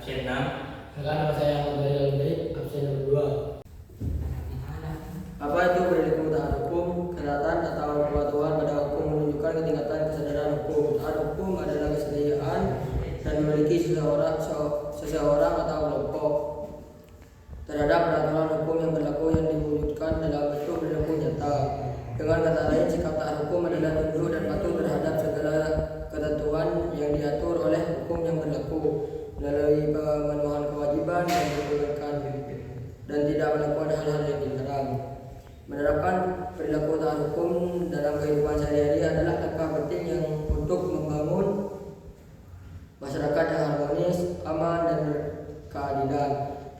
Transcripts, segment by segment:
absen 6. Maka nama saya Ahmad Baik, absen nomor 2. Apa itu perilaku taat hukum? Ketaatan atau kepatuhan pada hukum menunjukkan ketingkatan kesadaran hukum. Taat hukum adalah kesediaan dan memiliki seseorang atau kelompok terhadap peraturan hukum yang berlaku yang diwujudkan dalam bentuk perilaku nyata. Dengan kata lain, sikap taat hukum adalah tunduk dan patuh terhadap segala ketentuan yang diatur oleh hukum yang berlaku melalui pemenuhan kewajiban yang diperlukan dan tidak melakukan hal-hal yang dilarang. Menerapkan perilaku taat hukum dalam kehidupan sehari-hari adalah langkah penting yang untuk membangun masyarakat yang harmonis, aman, dan berkeadilan.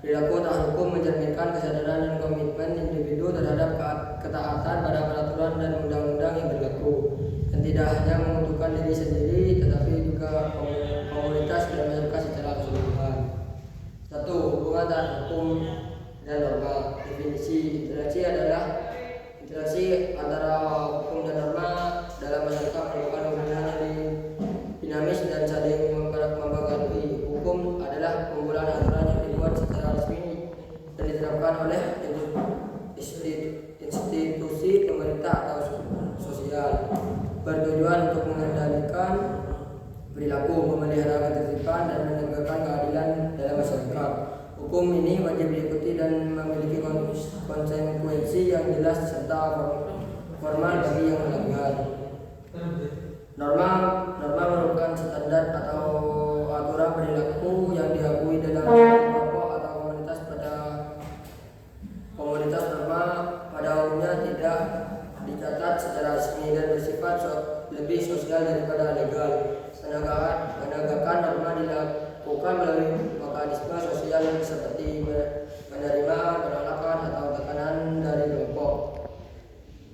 Perilaku taat hukum mencerminkan kesadaran dan komitmen individu terhadap ketaatan pada peraturan dan undang-undang yang berlaku, dan tidak hanya menguntungkan diri sendiri, tetapi juga komunitas dan masyarakat secara keseluruhan. 1. Hubungan taat hukum dan norma. Definisi interaksi adalah interaksi antara hukum dan norma dalam masyarakat merupakan hubungan yang dinamis dan saling mempengaruhi. Hukum adalah kumpulan aturan yang dibuat secara resmi dan diterapkan oleh institusi pemerintah atau sosial, bertujuan untuk mengendalikan perilaku, memelihara ketertiban, dan menegakkan keadilan dalam masyarakat. Hukum ini wajib diikuti dan memiliki konsekuensi yang jelas serta formal bagi yang melanggar. Norma merupakan standar atau aturan perilaku yang diakui dalam kelompok atau komunitas. Komunitas norma pada umumnya tidak dicatat secara resmi dan bersifat lebih sosial daripada legal. Penegakan norma dilakukan melalui mekanisme sosial seperti penerimaan, penolakan, atau tekanan dari kelompok,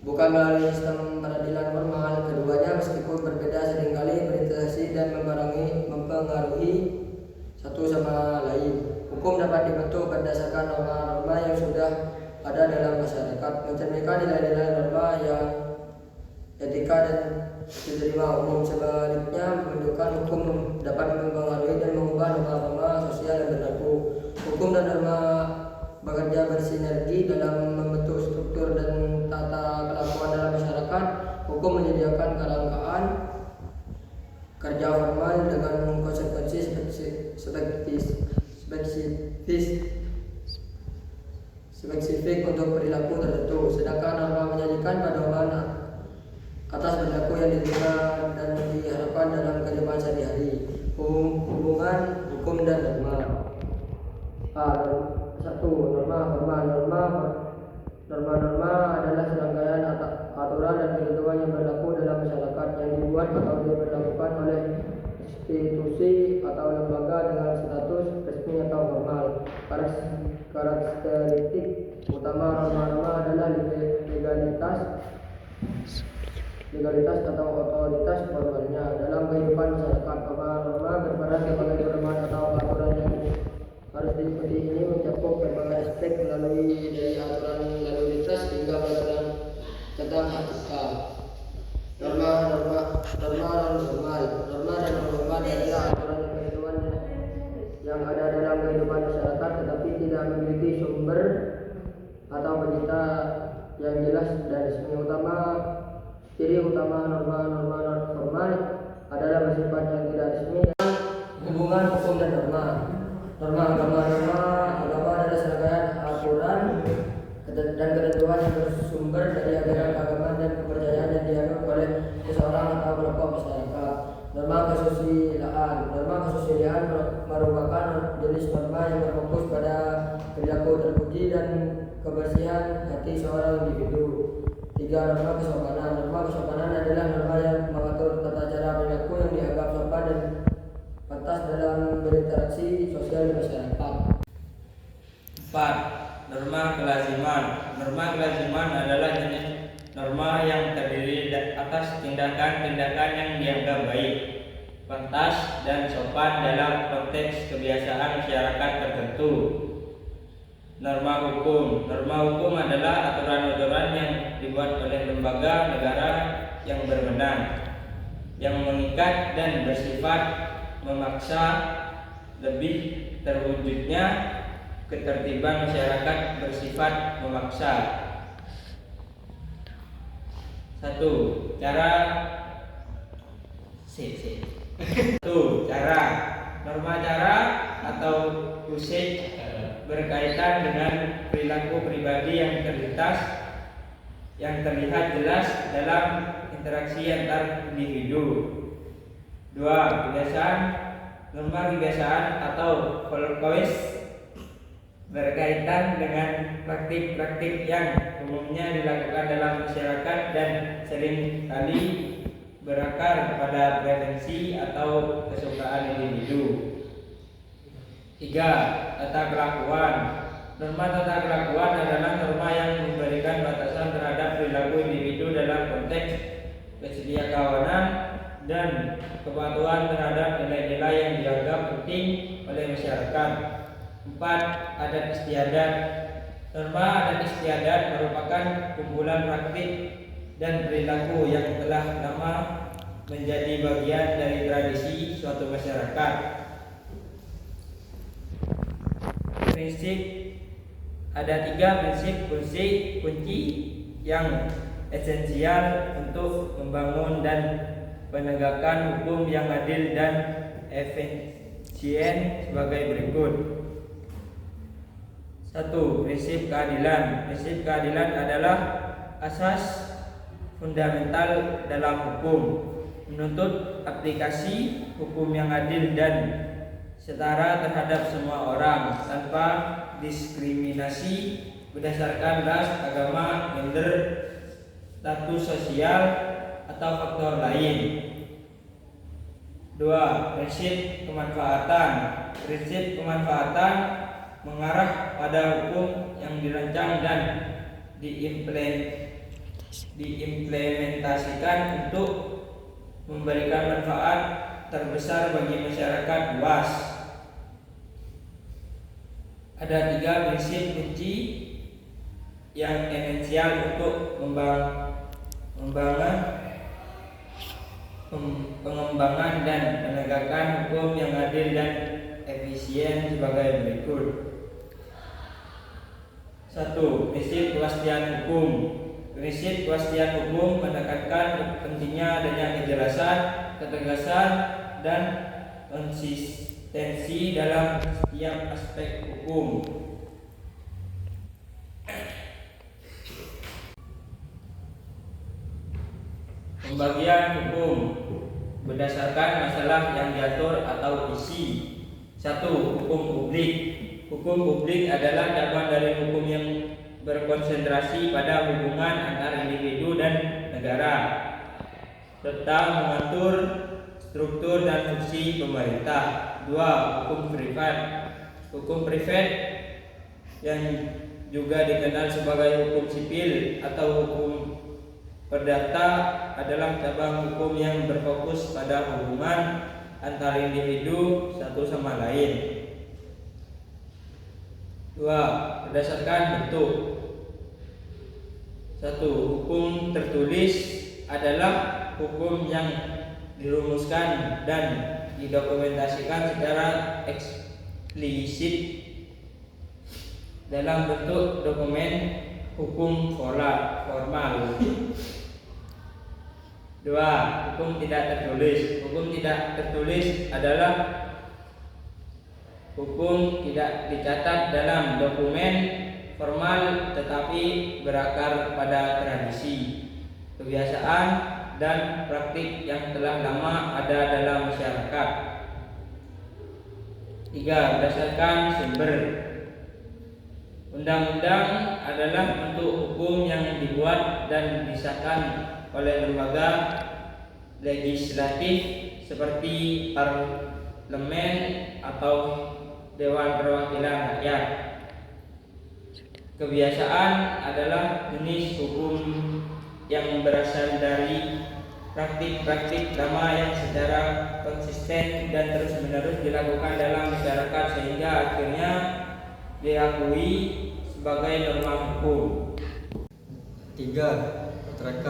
bukan melalui sistem peradilan formal. Keduanya meskipun berbeda seringkali berinteraksi dan mempengaruhi satu sama lain. Hukum dapat dibentuk berdasarkan norma-norma yang sudah ada dalam masyarakat, mencerminkan nilai-nilai norma yang etika dan diterima umum. Sebaliknya, pembentukan hukum dapat mempengaruhi dan mengubah norma-norma sosial yang berlaku. Hukum dan norma bekerja bersinergi dalam membentuk struktur dan tata kelakuan dalam masyarakat. Hukum menyediakan kerangkaan kerja formal dengan konsekuensi spesifik untuk perilaku tertentu, sedangkan norma menyajikan pedoman atas perilaku yang diterima dan diharapkan dalam kehidupan sehari-hari. Hubungan hukum dan norma. 1. Norma formal. Norma adalah serangkaian aturan dan ketentuan yang berlaku dalam masyarakat yang dibuat atau diberlakukan oleh institusi atau lembaga dengan status resmi atau formal. Karakteristik utama norma-norma adalah legalitas atau otoritas formalnya dalam kehidupan masyarakat. Norma berperan sebagai pedoman atau aturan yang harus diikuti. Ini mencakup berbagai aspek melalui dari aturan lalu lintas hingga peraturan tentang etika. Norma dan norma adalah aturan dan ketentuan yang ada dalam kehidupan masyarakat tetapi tidak memiliki sumber atau pencipta yang jelas dan resmi. Ciri utama norma formal adalah bersifat yang tidak resmi dan hubungan hukum dan norma. Norma agama adalah serangkaian aturan dan ketentuan yang bersumber dari ajaran agama dan kepercayaan yang dianut oleh seseorang atau kelompok masyarakat. Norma kesusilaan merupakan jenis norma yang berfokus pada perilaku terpuji dan kebersihan hati seorang individu. 3. Norma kesopanan. Norma kesopanan adalah norma yang mengatur tata cara perilaku yang dianggap sopan dan pantas dalam berinteraksi sosial di masyarakat. 4. Norma kelaziman. Norma kelaziman adalah jenis norma yang terdiri atas tindakan-tindakan yang dianggap baik, pantas, dan sopan dalam konteks kebiasaan masyarakat tertentu. Norma hukum. Norma hukum adalah aturan-aturan yang dibuat oleh lembaga negara yang berwenang, yang mengikat dan bersifat memaksa lebih terwujudnya ketertiban masyarakat bersifat memaksa. 1. Cara norma cara atau usage berkaitan dengan perilaku pribadi yang terlihat jelas dalam interaksi antar individu. 2. Norma kebiasaan atau folklore berkaitan dengan praktik-praktik yang umumnya dilakukan dalam masyarakat dan seringkali berakar pada preferensi atau kesukaan individu. 3. Tata kelakuan. Norma tata kelakuan adalah norma yang memberikan batasan terhadap perilaku individu dalam konteks kesetiakawanan dan kepatuhan terhadap nilai-nilai yang dianggap penting oleh masyarakat. 4. Adat istiadat. Norma adat istiadat merupakan kumpulan praktik dan perilaku yang telah lama menjadi bagian dari tradisi suatu masyarakat. Prinsip. Ada 3 prinsip kunci yang esensial untuk membangun dan penegakan hukum yang adil dan efisien sebagai berikut. 1. Prinsip keadilan. Prinsip keadilan adalah asas fundamental dalam hukum, menuntut aplikasi hukum yang adil dan setara terhadap semua orang tanpa diskriminasi berdasarkan ras, agama, gender, status sosial atau faktor lain. 2. Prinsip kemanfaatan. Prinsip kemanfaatan mengarah pada hukum yang dirancang dan diimplementasikan untuk memberikan manfaat terbesar bagi masyarakat luas. Ada 3 prinsip kunci yang esensial untuk pengembangan dan penegakan hukum yang adil dan efisien sebagai berikut. 1. Prinsip kepastian hukum. Prinsip kepastian hukum menekankan pentingnya adanya kejelasan, ketegasan, dan konsistensi dalam setiap aspek hukum. Pembagian hukum berdasarkan masalah yang diatur atau isi. 1. Hukum publik. Hukum publik adalah cabang dari hukum yang berkonsentrasi pada hubungan antar individu dan negara, serta mengatur struktur dan fungsi pemerintah. 2. Hukum privat. Hukum privat yang juga dikenal sebagai hukum sipil atau hukum perdata adalah cabang hukum yang berfokus pada hubungan antar individu satu sama lain. 2. Berdasarkan bentuk. 1. Hukum tertulis adalah hukum yang dirumuskan dan didokumentasikan secara eksplisit dalam bentuk dokumen hukum formal. 2. Hukum tidak tertulis. Hukum tidak tertulis adalah hukum tidak dicatat dalam dokumen formal tetapi berakar pada tradisi, kebiasaan, dan praktik yang telah lama ada dalam masyarakat. 3. Berdasarkan sumber. Undang-undang adalah bentuk hukum yang dibuat dan disahkan oleh lembaga legislatif seperti parlemen atau Dewan Perwakilan Rakyat. Kebiasaan adalah jenis hukum yang berasal dari praktik-praktik lama yang secara konsisten dan terus-menerus dilakukan dalam masyarakat sehingga akhirnya diakui sebagai norma hukum. 3. Kontrak.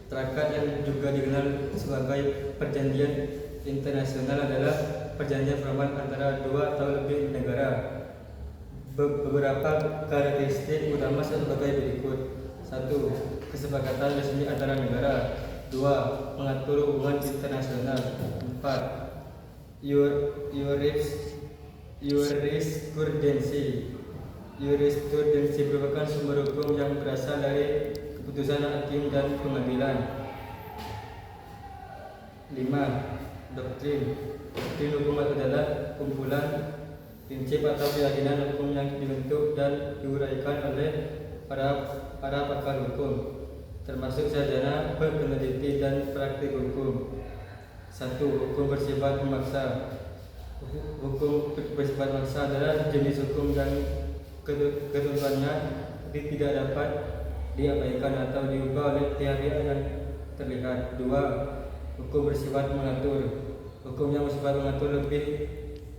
Kontrak yang juga dikenal sebagai perjanjian internasional adalah perjanjian formal antara dua atau lebih Beberapa karakteristik utama sebagai berikut. 1. Kesepakatan resmi antara negara. 2. Mengatur hubungan internasional. 4. Jurisprudensi. Jurisprudensi merupakan sumber hukum yang berasal dari keputusan hakim dan pengadilan. 5. Doktrin. Doktrin hukum adalah kumpulan prinsip atau keyakinan hukum yang dibentuk dan diuraikan oleh para pakar hukum, termasuk sarjana, peneliti, dan praktik hukum. 1. Hukum bersifat memaksa. Hukum bersifat memaksa adalah jenis hukum yang ketentuannya tidak dapat diabaikan atau diubah oleh pihak-pihak yang terlihat. 2. Hukum bersifat mengatur. Hukum yang bersifat mengatur lebih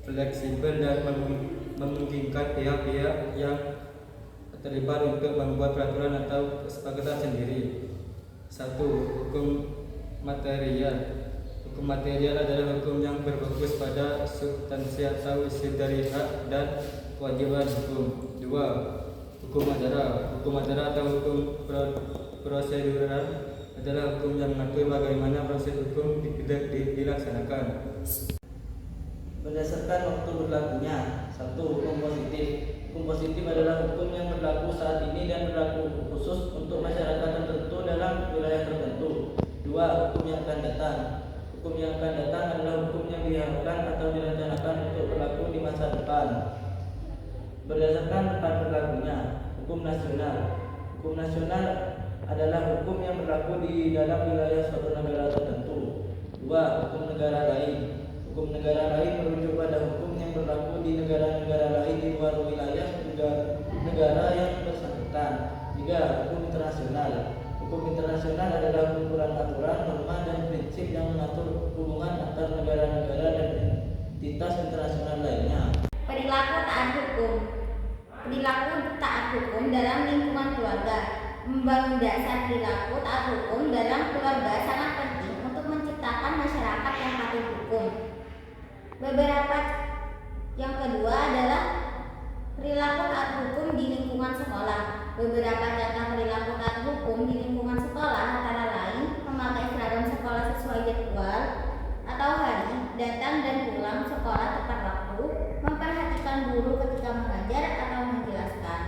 fleksibel dan memungkinkan pihak-pihak yang terlibat untuk membuat peraturan atau kesepakatan sendiri. 1. Hukum material. Hukum material adalah hukum yang berfokus pada substansi atau isi dari hak dan kewajiban hukum. 2. Hukum acara. Hukum acara atau hukum prosedural adalah hukum yang mengatur bagaimana proses hukum dilaksanakan. Berdasarkan waktu berlakunya. 1. Hukum positif. Hukum positif adalah hukum yang berlaku saat ini dan berlaku khusus untuk masyarakat tertentu dalam wilayah tertentu. 2. Hukum yang akan datang. Hukum yang akan datang adalah hukum yang diharapkan atau direncanakan untuk berlaku di masa depan. Berdasarkan tempat berlakunya. Hukum nasional. Hukum nasional adalah hukum yang berlaku di dalam wilayah suatu negara tertentu. 2. Hukum negara lain. Hukum negara lain merujuk pada hukum yang berlaku di negara-negara lain di luar wilayah negara yang bersangkutan. 3. Hukum internasional. Hukum internasional adalah kumpulan aturan, norma, dan prinsip yang mengatur hubungan antar negara-negara dan entitas internasional lainnya. Perilaku taat hukum. Perilaku taat hukum dalam lingkungan keluarga. Membangun dasar perilaku taat hukum dalam keluarga sangat penting untuk menciptakan masyarakat yang patuh hukum. Yang kedua adalah perilaku taat hukum di lingkungan sekolah. Beberapa contoh perilaku taat hukum di lingkungan sekolah antara lain memakai seragam sekolah sesuai jadwal atau hari, datang dan pulang sekolah tepat waktu, memperhatikan guru ketika mengajar atau menjelaskan,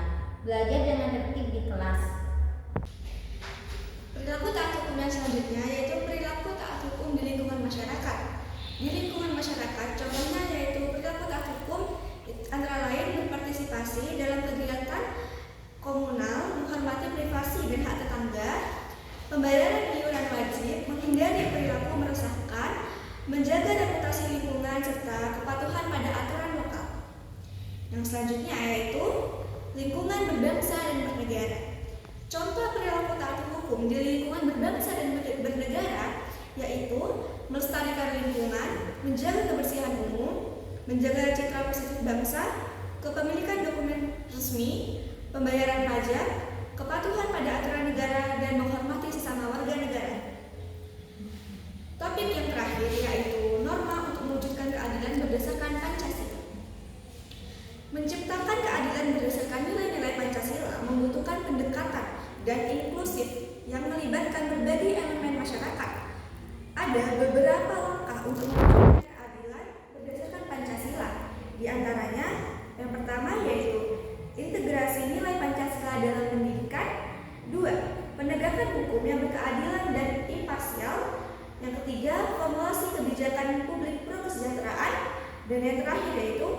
belajar dengan tertib di kelas. Perilaku taat hukum yang selanjutnya yaitu perilaku taat hukum di lingkungan masyarakat. Di lingkungan masyarakat, contohnya yaitu perilaku taat hukum antara lain berpartisipasi dalam kegiatan komunal, menghormati privasi dan hak tetangga, pembayaran iuran wajib, menghindari perilaku meresahkan, menjaga reputasi lingkungan, serta kepatuhan pada aturan lokal. Yang selanjutnya yaitu lingkungan berbangsa dan bernegara. Contoh perilaku taat hukum di lingkungan berbangsa dan bernegara yaitu melestarikan lingkungan, menjaga kebersihan umum, menjaga citra positif bangsa, kepemilikan dokumen resmi, pembayaran pajak, kepatuhan pada aturan negara, dan menghormati sesama warga negara. Topik yang terakhir yaitu norma untuk mewujudkan keadilan berdasarkan Pancasila. Menciptakan keadilan berdasarkan nilai-nilai Pancasila membutuhkan pendekatan dan inklusif yang melibatkan berbagai elemen masyarakat. Ada beberapa langkah untuk mewujudkan keadilan berdasarkan Pancasila. Di antaranya, yang pertama yaitu integrasi nilai Pancasila dalam pendidikan. 2. Penegakan hukum yang berkeadilan dan imparsial. Yang ketiga, formulasi kebijakan publik pro kesejahteraan. Dan yang terakhir yaitu